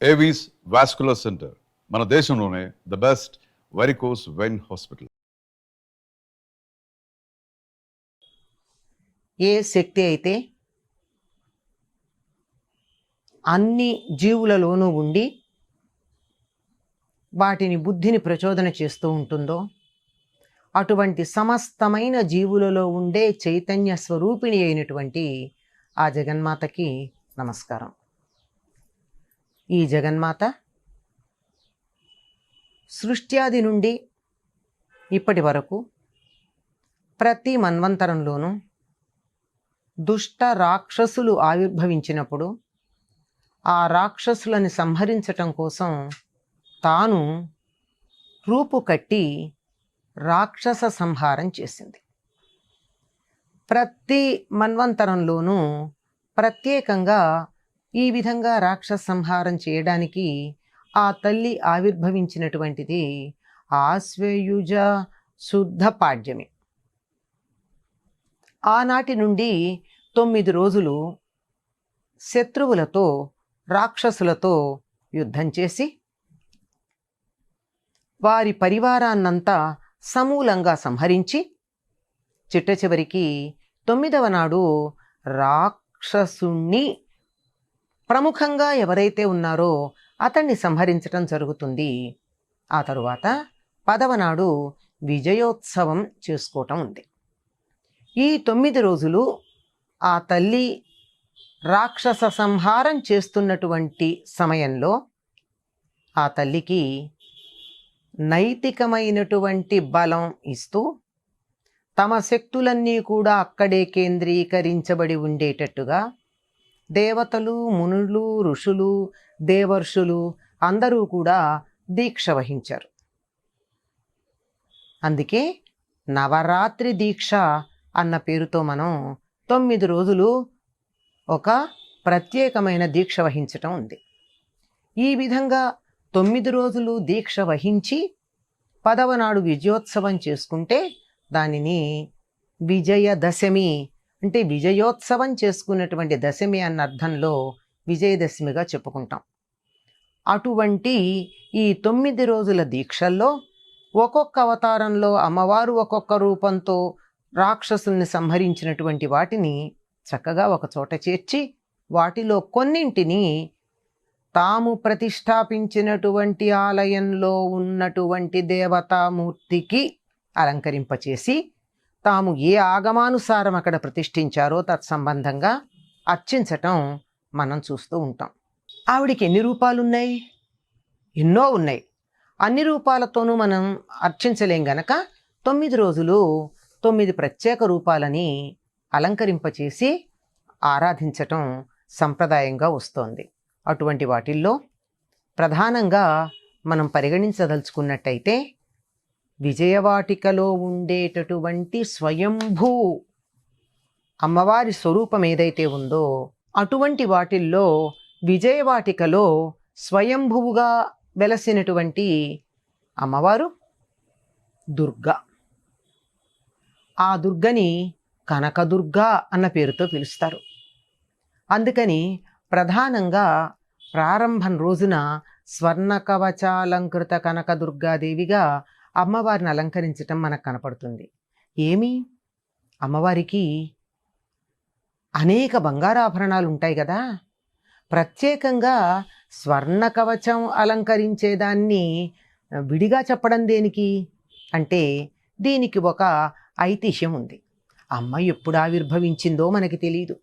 Avis vascular centre మన దేశంలోనే the best varicose vein hospital. ఏ శక్తి అయితే అన్ని జీవులలోనూ ఉండి వాటిని బుద్ధిని ప్రచోదన చేస్తూ ఉంటుందో అటువంటి సమస్తమైన జీవులలో ఉండే చైతన్య స్వరూపిణి అయినటువంటి ఆ జగన్మాతకి నమస్కారం. ఈ జగన్మాత సృష్ట్యాది నుండి ఇప్పటి వరకు ప్రతి మన్వంతరంలోనూ దుష్ట రాక్షసులు ఆవిర్భవించినప్పుడు ఆ రాక్షసులను సంహరించటం కోసం తాను రూపు కట్టి రాక్షస సంహారం చేసింది. ప్రతి మన్వంతరంలోనూ ప్రత్యేకంగా ఈ విధంగా రాక్షస సంహారం చేయడానికి ఆ తల్లి ఆవిర్భవించినటువంటిది ఆశ్వయుజ శుద్ధ పాడ్యమి. ఆనాటి నుండి 9 రోజులు శత్రువులతో రాక్షసులతో యుద్ధం చేసి వారి పరివారాన్నంతా సమూలంగా సంహరించి చిట్ట చివరికి 9వ నాడు రాక్షసుణ్ణి ప్రముఖంగా ఎవరైతే ఉన్నారో అతన్ని సంహరించటం జరుగుతుంది. ఆ తరువాత 10వ నాడు విజయోత్సవం చేసుకోవటం ఉంది. ఈ 9 రోజులు ఆ తల్లి రాక్షస సంహారం చేస్తున్నటువంటి సమయంలో ఆ తల్లికి నైతికమైనటువంటి బలం ఇస్తూ తమ శక్తులన్నీ కూడా అక్కడే కేంద్రీకరించబడి ఉండేటట్టుగా దేవతలు, మునులు, ఋషులు, దేవర్షులు అందరూ కూడా దీక్ష వహించారు. అందుకే నవరాత్రి దీక్ష అన్న పేరుతో మనం 9 రోజులు ఒక ప్రత్యేకమైన దీక్ష వహించటం ఉంది. ఈ విధంగా 9 రోజులు దీక్ష వహించి 10వ నాడు విజయోత్సవం చేసుకుంటే దానిని విజయదశమి అంటే విజయోత్సవం చేసుకున్నటువంటి దశమి అన్న అర్థంలో విజయదశమిగా చెప్పుకుంటాం. అటువంటి ఈ 9 రోజుల దీక్షల్లో ఒక్కొక్క అవతారంలో అమ్మవారు ఒక్కొక్క రూపంతో రాక్షసుల్ని సంహరించినటువంటి వాటిని చక్కగా ఒక చోట చేర్చి వాటిలో కొన్నింటిని తాము ప్రతిష్టాపించినటువంటి ఆలయంలో ఉన్నటువంటి దేవతామూర్తికి అలంకరింపచేసి తాము ఏ ఆగమానుసారం అక్కడ ప్రతిష్ఠించారో తత్సంబంధంగా అర్చించటం మనం చూస్తూ ఉంటాం. ఆవిడికి ఎన్ని రూపాలున్నాయి? ఎన్నో ఉన్నాయి. అన్ని రూపాలతోనూ మనం అర్చించలేం గనక 9 రోజులు 9 ప్రత్యేక రూపాలని అలంకరింపచేసి ఆరాధించటం సంప్రదాయంగా వస్తోంది. అటువంటి వాటిల్లో ప్రధానంగా మనం పరిగణించదలుచుకున్నట్టయితే విజయవాటికలో ఉండేటటువంటి స్వయంభూ అమ్మవారి స్వరూపం ఏదైతే ఉందో అటువంటి వాటిల్లో విజయవాటికలో స్వయంభువుగా వెలసినటువంటి అమ్మవారు దుర్గా. ఆ దుర్గని కనకదుర్గా అన్న పేరుతో పిలుస్తారు. అందుకని ప్రధానంగా ప్రారంభం రోజున స్వర్ణ కవచాలంకృత కనకదుర్గాదేవిగా అమ్మవారిని అలంకరించటం మనకు కనపడుతుంది. ఏమి అమ్మవారికి అనేక బంగారాభరణాలు ఉంటాయి కదా, ప్రత్యేకంగా స్వర్ణ కవచం అలంకరించేదాన్ని విడిగా చెప్పడం దేనికి అంటే దీనికి ఒక ఐతిహ్యం ఉంది. అమ్మ ఎప్పుడు ఆవిర్భవించిందో మనకి తెలియదు.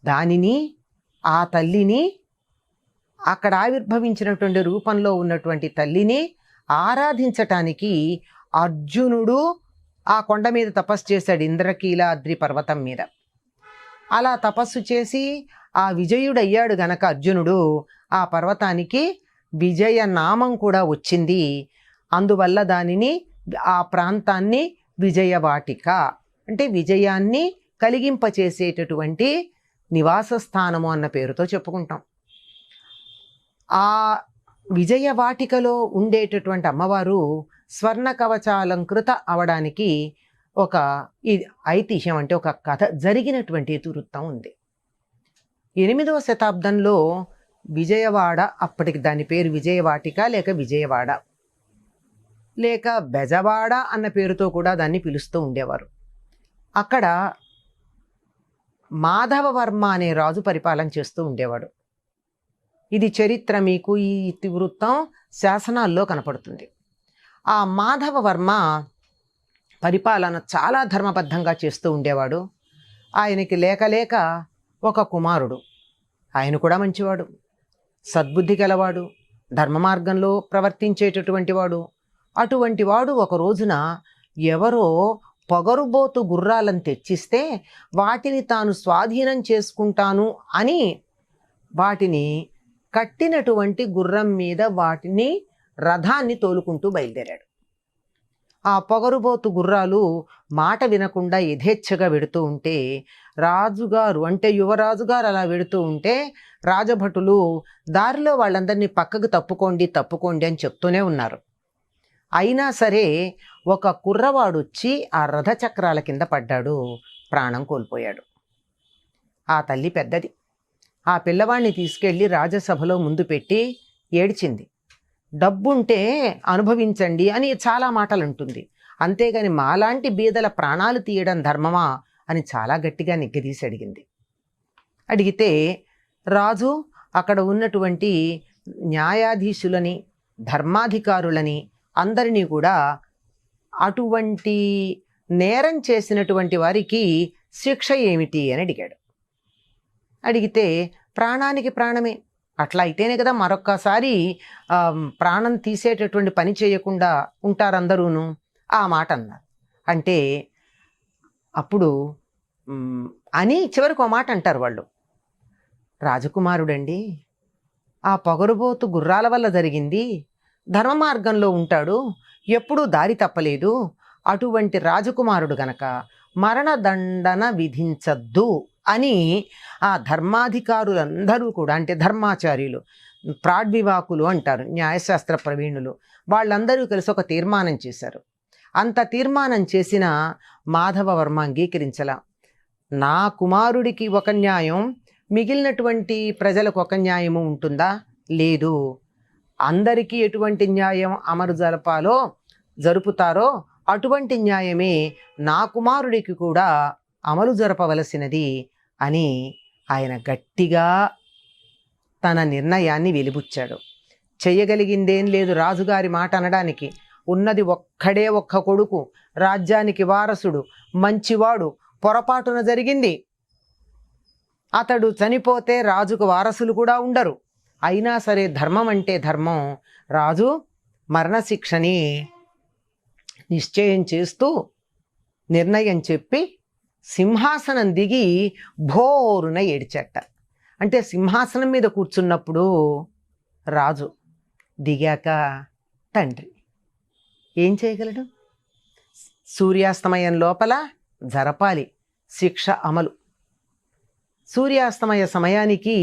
దానిని ఆ తల్లిని అక్కడ ఆవిర్భవించినటువంటి రూపంలో ఉన్నటువంటి తల్లిని ఆరాధించటానికి అర్జునుడు ఆ కొండ మీద తపస్సు చేశాడు, ఇంద్రకీలాద్రి పర్వతం మీద. అలా తపస్సు చేసి ఆ విజయుడయ్యాడు గనక అర్జునుడు ఆ పర్వతానికి విజయ నామం కూడా వచ్చింది. అందువల్ల దానిని ఆ ప్రాంతాన్ని విజయవాటిక అంటే విజయాన్ని కలిగింపచేసేటటువంటి నివాస స్థానము అన్న పేరుతో చెప్పుకుంటాం. ఆ విజయవాటికలో ఉండేటటువంటి అమ్మవారు స్వర్ణ కవచాలంకృత అవడానికి ఒక ఐతిహ్యం అంటే ఒక కథ జరిగినటువంటి ఇతివృత్తం ఉంది. 8వ శతాబ్దంలో విజయవాడ, అప్పటికి దాని పేరు విజయవాటిక లేక విజయవాడ లేక బెజవాడ అన్న పేరుతో కూడా దాన్ని పిలుస్తూ ఉండేవారు. అక్కడ మాధవవర్మ అనే రాజు పరిపాలన చేస్తూ ఉండేవాడు. ఇది చరిత్ర మీకు ఈ ఇతివృత్తం శాసనాల్లో కనపడుతుంది. ఆ మాధవవర్మ పరిపాలన చాలా ధర్మబద్ధంగా చేస్తూ ఉండేవాడు. ఆయనకి లేక లేక ఒక కుమారుడు. ఆయన కూడా మంచివాడు, సద్బుద్ధి గలవాడు, ధర్మ మార్గంలో ప్రవర్తించేటటువంటి వాడు. అటువంటి వాడు ఒక రోజున ఎవరో పొగరుబోతు గుర్రాలను తెచ్చిస్తే వాటిని తాను స్వాధీనం చేసుకుంటాను అని వాటిని కట్టినటువంటి గుర్రం మీద వాటిని రథాన్ని తోలుకుంటూ బయలుదేరాడు. ఆ పొగరుబోతు గుర్రాలు మాట వినకుండా యథేచ్ఛగా వెడుతూ ఉంటే రాజుగారు అంటే యువరాజుగారు అలా వెడుతూ ఉంటే రాజభటులు దారిలో వాళ్ళందరినీ పక్కకు తప్పుకోండి తప్పుకోండి అని చెప్తూనే ఉన్నారు. అయినా సరే ఒక కుర్రవాడు వచ్చి ఆ రథచక్రాల కింద పడ్డాడు, ప్రాణం కోల్పోయాడు. ఆ తల్లి పెద్దది. ఆ పిల్లవాడిని తీసుకెళ్ళి రాజసభలో ముందు పెట్టి ఏడ్చింది. డబ్బుంటే అనుభవించండి అని చాలా మాటలు అంటుంది. అంతేగాని మాలాంటి బీదల ప్రాణాలు తీయడం ధర్మమా అని చాలా గట్టిగా నిగ్గదీసి అడిగింది. అడిగితే రాజు అక్కడ ఉన్నటువంటి న్యాయాధీశులని ధర్మాధికారులని అందరినీ కూడా అటువంటి నేరం చేసినటువంటి వారికి శిక్ష ఏమిటి అని అడిగాడు. అడిగితే ప్రాణానికి ప్రాణమే, అట్లా అయితేనే కదా మరొక్కసారి ప్రాణం తీసేటటువంటి పని చేయకుండా ఉంటారు అందరూను ఆ మాట అన్నారు. అంటే అప్పుడు అని చివరికి ఒక మాట అంటారు వాళ్ళు, రాజకుమారుడండి ఆ పొగరుబోతు గుర్రాల వల్ల జరిగింది, ధర్మ మార్గంలో ఉంటాడు, ఎప్పుడూ దారి తప్పలేదు, అటువంటి రాజకుమారుడు గనక మరణదండన విధించద్దు అని ఆ ధర్మాధికారులందరూ కూడా అంటే ధర్మాచార్యులు ప్రాడ్వివాకులు అంటారు న్యాయశాస్త్ర ప్రవీణులు వాళ్ళందరూ కలిసి ఒక తీర్మానం చేశారు. అంత తీర్మానం చేసిన మాధవవర్మ అంగీకరించలా. నా కుమారుడికి ఒక న్యాయం, మిగిలినటువంటి ప్రజలకు ఒక న్యాయము ఉంటుందా? లేదు. అందరికీ ఎటువంటి న్యాయం అమరు జరుపుతారో అటువంటి న్యాయమే నా కుమారుడికి కూడా అమలు జరపవలసినది అని ఆయన గట్టిగా తన నిర్ణయాన్ని వెలిబుచ్చాడు. చెయ్యగలిగిందేం లేదు రాజుగారి మాట అనడానికి. ఉన్నది ఒక్కడే ఒక్క కొడుకు, రాజ్యానికి వారసుడు, మంచివాడు, పొరపాటున జరిగింది. అతడు చనిపోతే రాజుకు వారసులు కూడా ఉండరు. అయినా సరే ధర్మం అంటే ధర్మం. రాజు మరణశిక్షని నిశ్చయం చేస్తూ నిర్ణయం చెప్పి సింహాసనం దిగి భోరున ఏడ్చట. అంటే సింహాసనం మీద కూర్చున్నప్పుడు రాజు, దిగాక తండ్రి ఏం చేయగలడు? సూర్యాస్తమయం లోపల జరపాలి శిక్ష అమలు. సూర్యాస్తమయ సమయానికి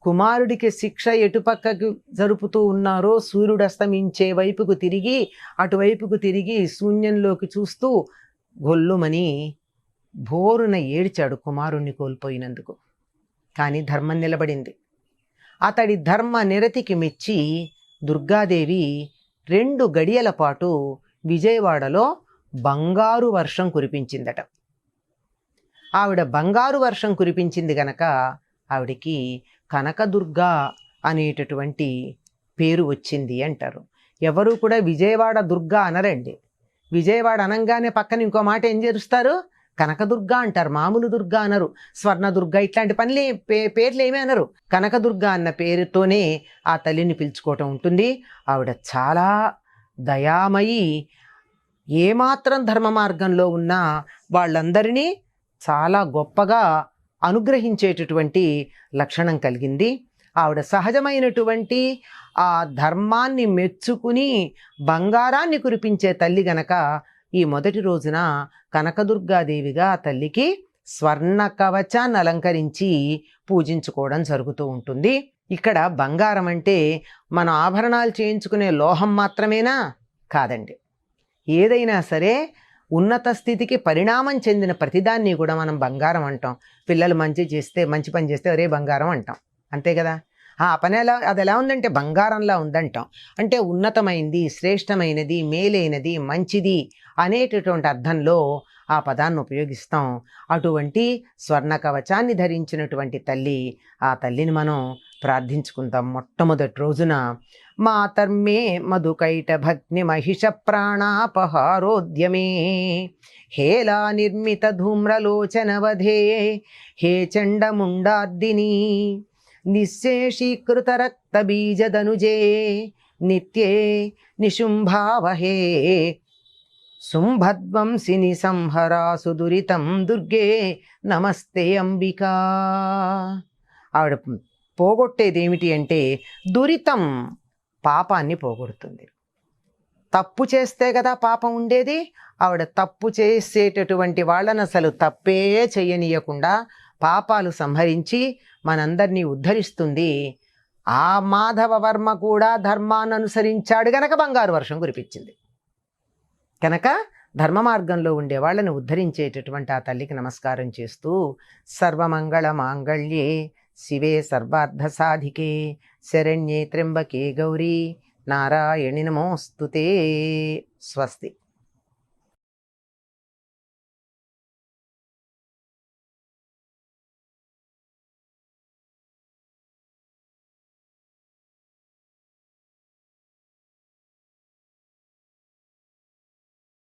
కుమారుడికి శిక్ష ఎటుపక్కకు జరుపుతూ ఉన్నారో సూర్యుడు అస్తమించే వైపుకు తిరిగి అటువైపుకు తిరిగి శూన్యంలోకి చూస్తూ గొల్లుమని భోరున ఏడ్చాడు కుమారుణ్ణి కోల్పోయినందుకు. కానీ ధర్మం నిలబడింది. అతడి ధర్మ నిరతికి మెచ్చి దుర్గాదేవి 2 గడియల పాటు విజయవాడలో బంగారు వర్షం కురిపించిందట. ఆవిడ బంగారు వర్షం కురిపించింది గనక ఆవిడికి కనకదుర్గ అనేటటువంటి పేరు వచ్చింది అంటారు. ఎవరు కూడా విజయవాడ దుర్గ అనరండి. విజయవాడ అనంగానే పక్కన ఇంకో మాట ఏం చేరుస్తారు? కనకదుర్గ అంటారు. మామూలు దుర్గ అనరు. స్వర్ణదుర్గ ఇట్లాంటి పనులు పేర్లు ఏమీ అనరు. కనకదుర్గ అన్న పేరుతోనే ఆ తల్లిని పిలుచుకోవటం ఉంటుంది. ఆవిడ చాలా దయామయి. ఏమాత్రం ధర్మ మార్గంలో ఉన్నా వాళ్ళందరినీ చాలా గొప్పగా అనుగ్రహించేటటువంటి లక్షణం కలిగింది. ఆవిడ సహజమైనటువంటి ఆ ధర్మాన్ని మెచ్చుకుని బంగారాన్ని కురిపించే తల్లి గనక ఈ మొదటి రోజున కనకదుర్గాదేవిగా ఆ తల్లికి స్వర్ణ కవచాన్ని అలంకరించి పూజించుకోవడం జరుగుతూ ఉంటుంది. ఇక్కడ బంగారం అంటే మన ఆభరణాలు చేయించుకునే లోహం మాత్రమేనా? కాదండి. ఏదైనా సరే ఉన్నత స్థితికి పరిణామం చెందిన ప్రతిదాన్ని కూడా మనం బంగారం అంటాం. పిల్లలు మంచి పని చేస్తే ఒరే బంగారం అంటాం, అంతే కదా. ఆ పని అది ఎలా ఉందంటే బంగారంలా ఉందంటాం. అంటే ఉన్నతమైంది, శ్రేష్టమైనది, మేలైనది, మంచిది అనేటటువంటి అర్థంలో ఆ పదాన్ని ఉపయోగిస్తాం. అటువంటి స్వర్ణ కవచాన్ని ధరించినటువంటి తల్లి, ఆ తల్లిని మనం ప్రార్థించుకుందాం. మొట్టమొదటి రోజున మాతర్మే మధుకైట భగ్ని మహిష ప్రాణాపహారోద్యమే హేలా నిర్మిత ధూమ్రలోచనవధే హే చండముండార్దిని నిశ్శేషీకృత రక్తబీజదనుజే నిత్యే నిశుంభావహే శుంభధ్వంసిని సంహరాసు దురితం దుర్గే నమస్తే అంబికా. ఆవిడ పోగొట్టేది ఏమిటి అంటే దురితం, పాపాన్ని పోగొడుతుంది. తప్పు చేస్తే కదా పాపం ఉండేది. ఆవిడ తప్పు చేసేటటువంటి వాళ్ళని అసలు తప్పే చేయనీయకుండా పాపాలు సంహరించి మనందరినీ ఉద్ధరిస్తుంది. ఆ మాధవ వర్మ కూడా ధర్మాన్ని అనుసరించాడు గనక బంగారు వర్షం కురిపించింది. కనుక ధర్మ మార్గంలో ఉండే వాళ్ళని ఉద్ధరించేటటువంటి ఆ తల్లికి నమస్కారం చేస్తూ సర్వమంగళ మాంగళ్యే శివే సర్వార్థ సాధికే శరణ్యే త్ర్యంబకే గౌరీ నారాయణి నమోస్తుతే. స్వస్తి.